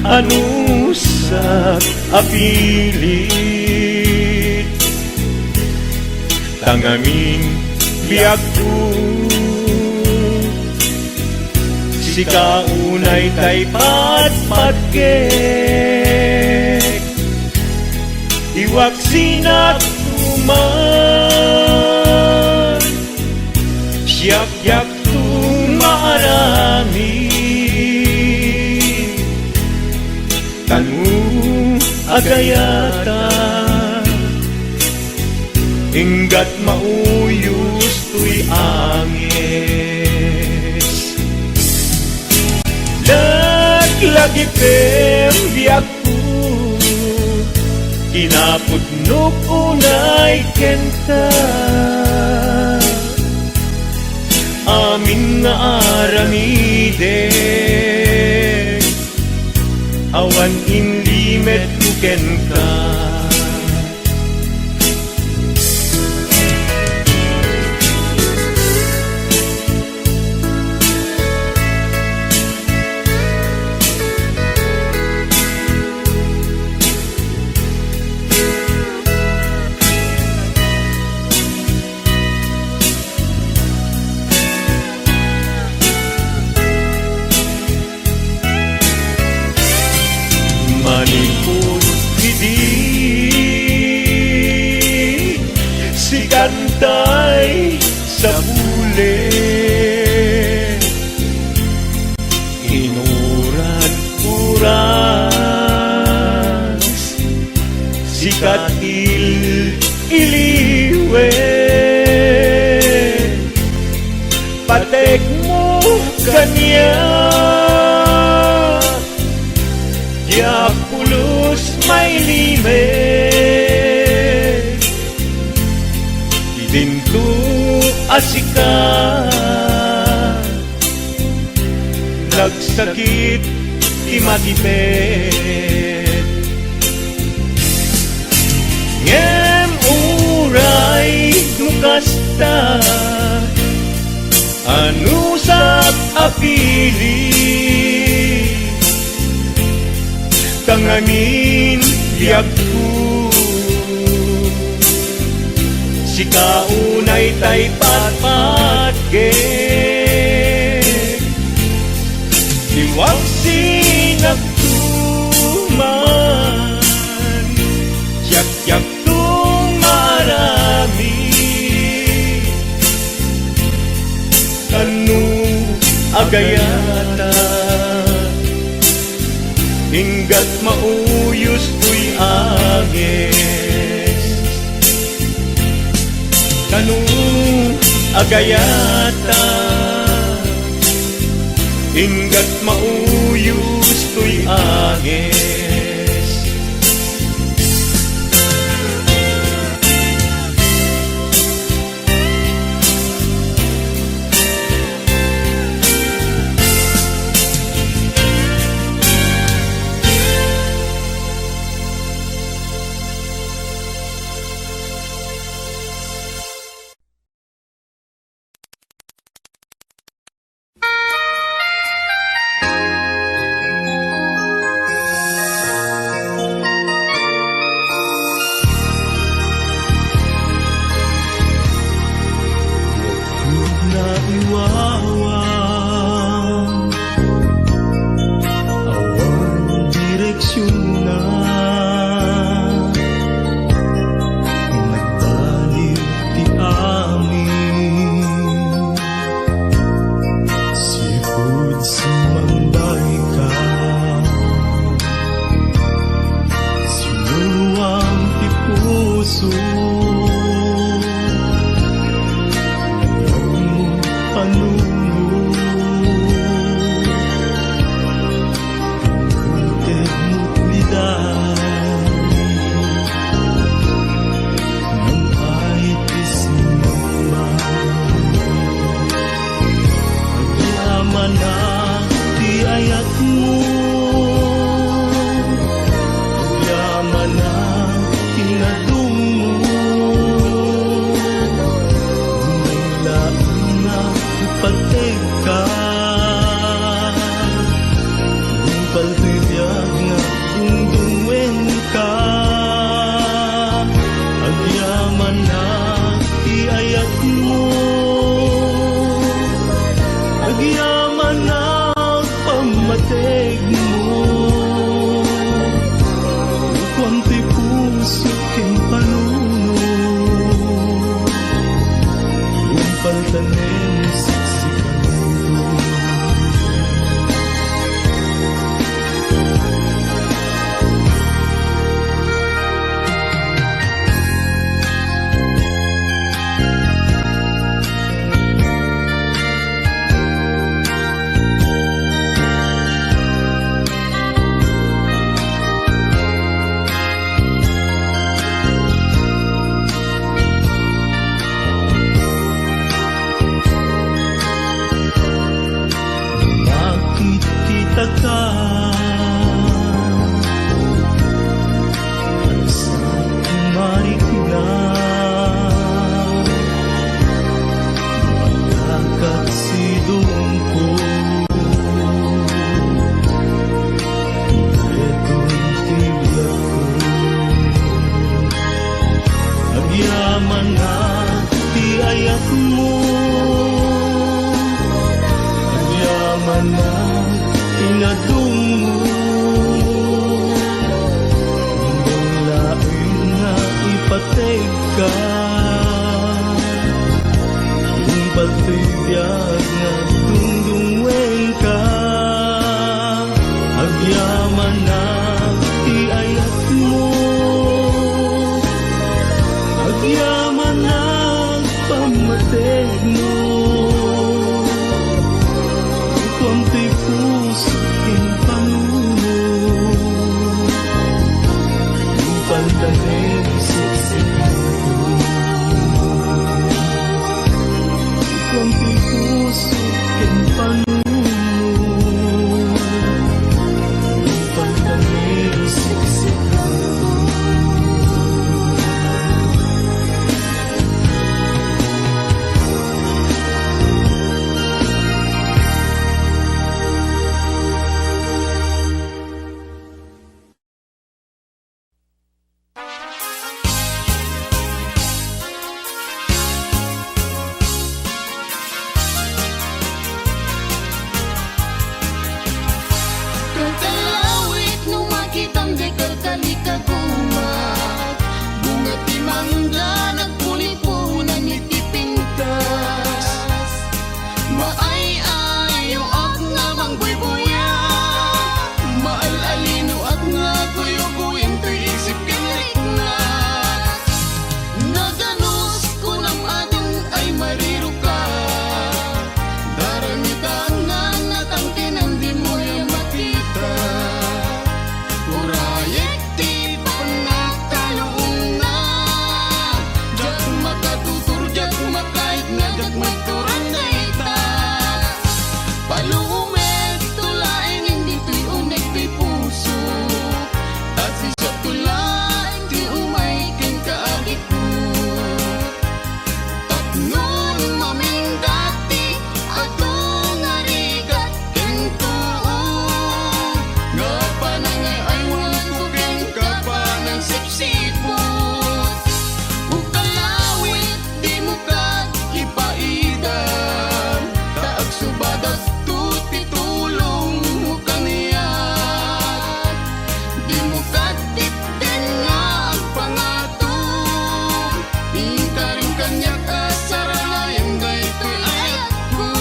anusak apilit tangamin biag ko si kaunay tay patpatgek iwak sinak tuman siyak-yak tumarami tanu agayata inggat mauyos tuy angis lagi pembiak ko kinaputnok unay kenta amin nga aramide awan inlimet kuken ka manipod hindi si kantay sa bule inurat-uras sikat iliwe patek mo kanya ya pulos may lime idinto asika nagsakit imatipet ngem uray dukasta anusak apili tanganin biag ko si kaunay tay patpatgek iwag sinagtuman yak-yak tumarami kanu agayata hinggat mauyos tuy agis kanu agayata hinggat mauyos tuy agis tanim siksikan mundo. Nakikita ka at sa marigyan, magkakatsidong ko. Ito'y tiyak ko, agyaman na tiayak mo, agyaman na inadung mo. Hindang lain nga ipateg ka, yung patigyan nga dungdungweng ka. Agyaman na iayat mo, agyaman na pamateg mo. Konti puso king panuno, yung pantanim siksikan ko. Konti puso king panuno, yung pantanim siksikan ko. Kalawit nung makitang di kalikagumat, bunga timangga nagpulipunan ni tipintas. Maay-ayo at nga mangbuy-buya, maal-alino at nga kuyo-kuyin to'y isip kinriknat. Naganos ko ng adun ay mariro ka, daramitan nga natangkinan di mo yung makita. Urayek ti panagkaloong na, jak makatutur, jak makait na, jak magturan na ita. Palumet tulaeng hindi to'y unek to'y puso, at siya tulaeng ti umay ken kaagik ko. Tapnon maming dati ato nga rigat ken tuo, nga panangay ay walang ko ken kapanang sipsipot. Ukalawit di mo ka ipaidan, taag subadat tuti tulong mo kaniyat. Di mo katipden nga ang pangatong, hinta rin kanyak asaranayan gayto'y ayat ko.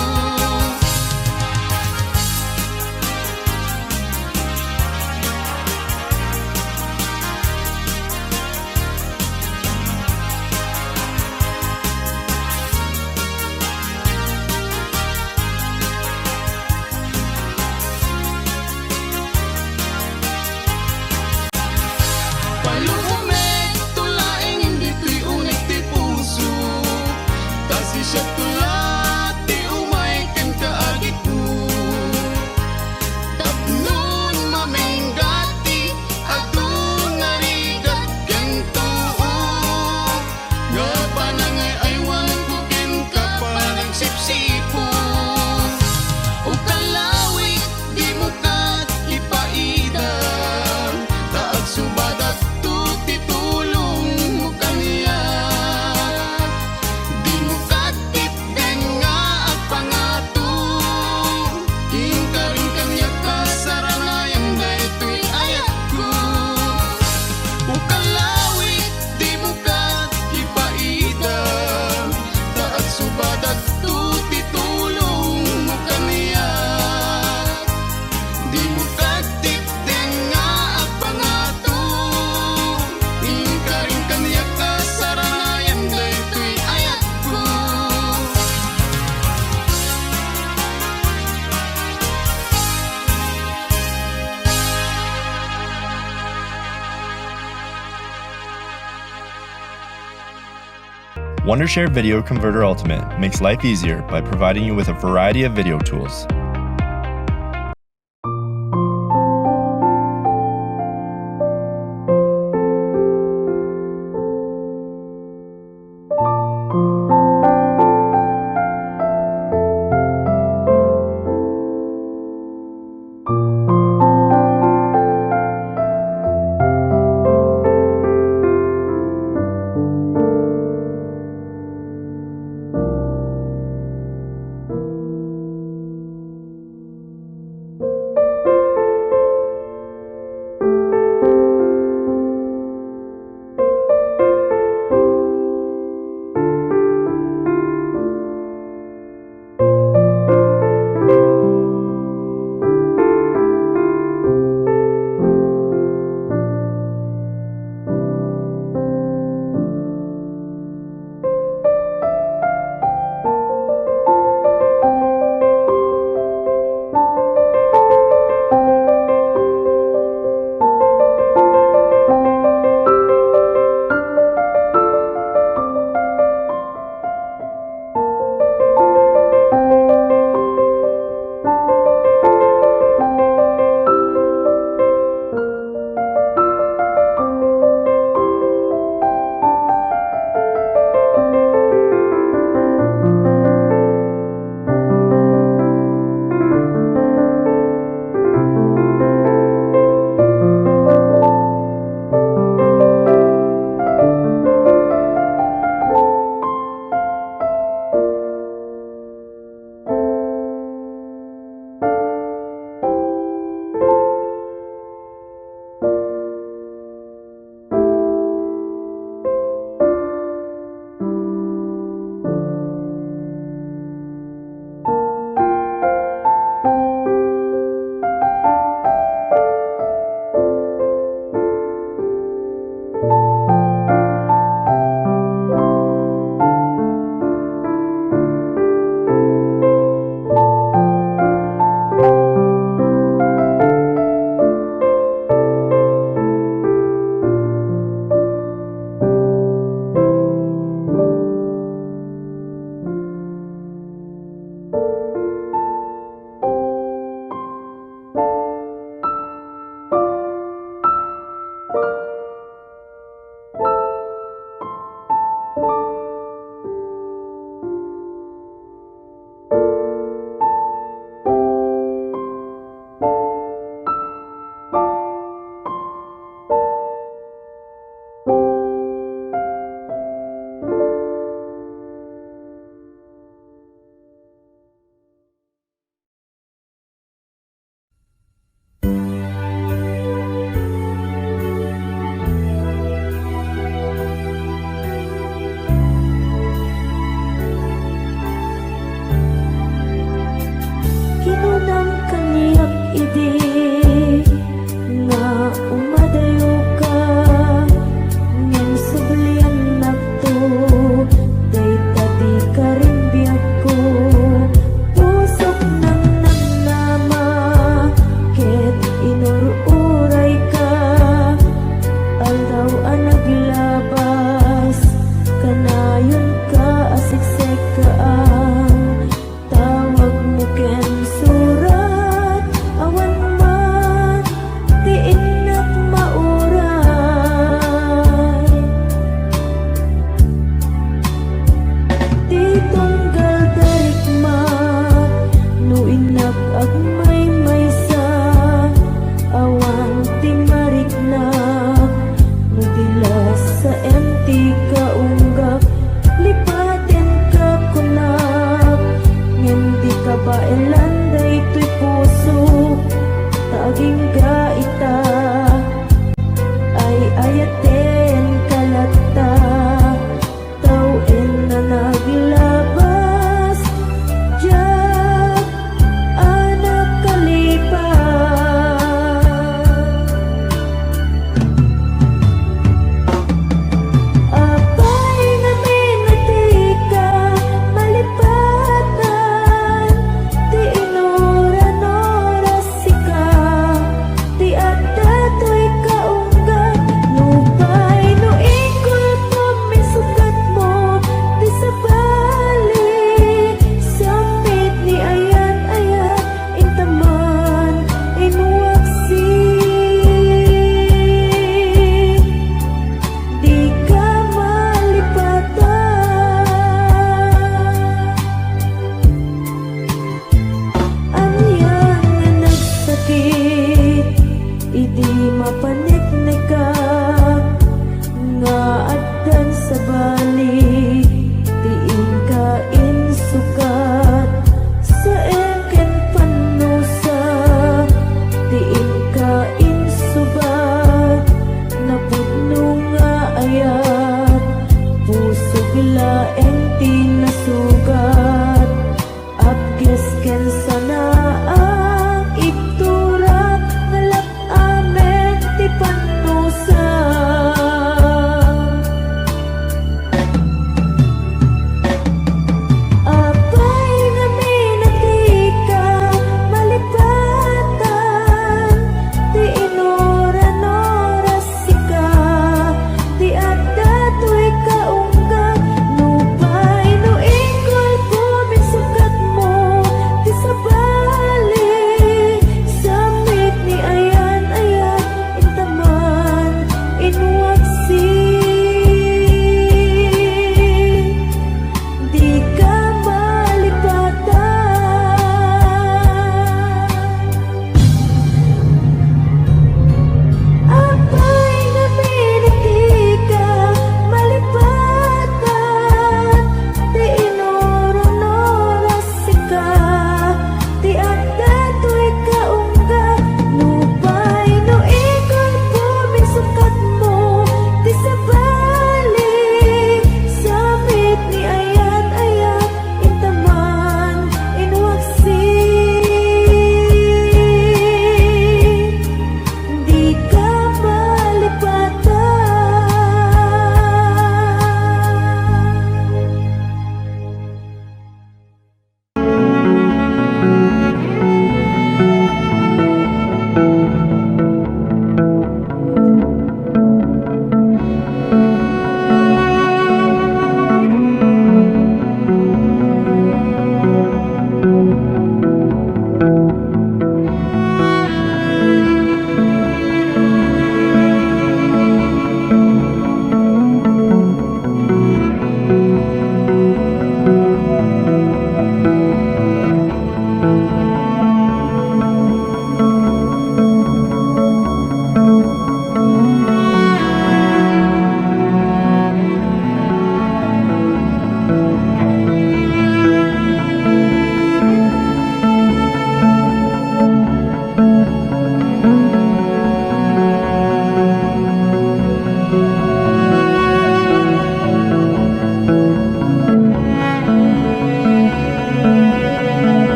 Palumet tulaeng hindi to'y unek ti puso, kasi siya tulat ti umay ken kaagik ko. Tapnon maminggati ato nga rigat ken tuo, nga panangay ay walang ko ken kapanang sipsipon. Ukalawit di mo ka ipaidan, taag subadat tuti tulong mo kaniyat. Di mo katipden kadto titulong mo kaniya. Di mo kagtikdeng nga agpangato, inyong karing kaniya kasaranayan, daytoy ayat ko. Wondershare Video Converter Ultimate makes life easier by providing you with a variety of video tools.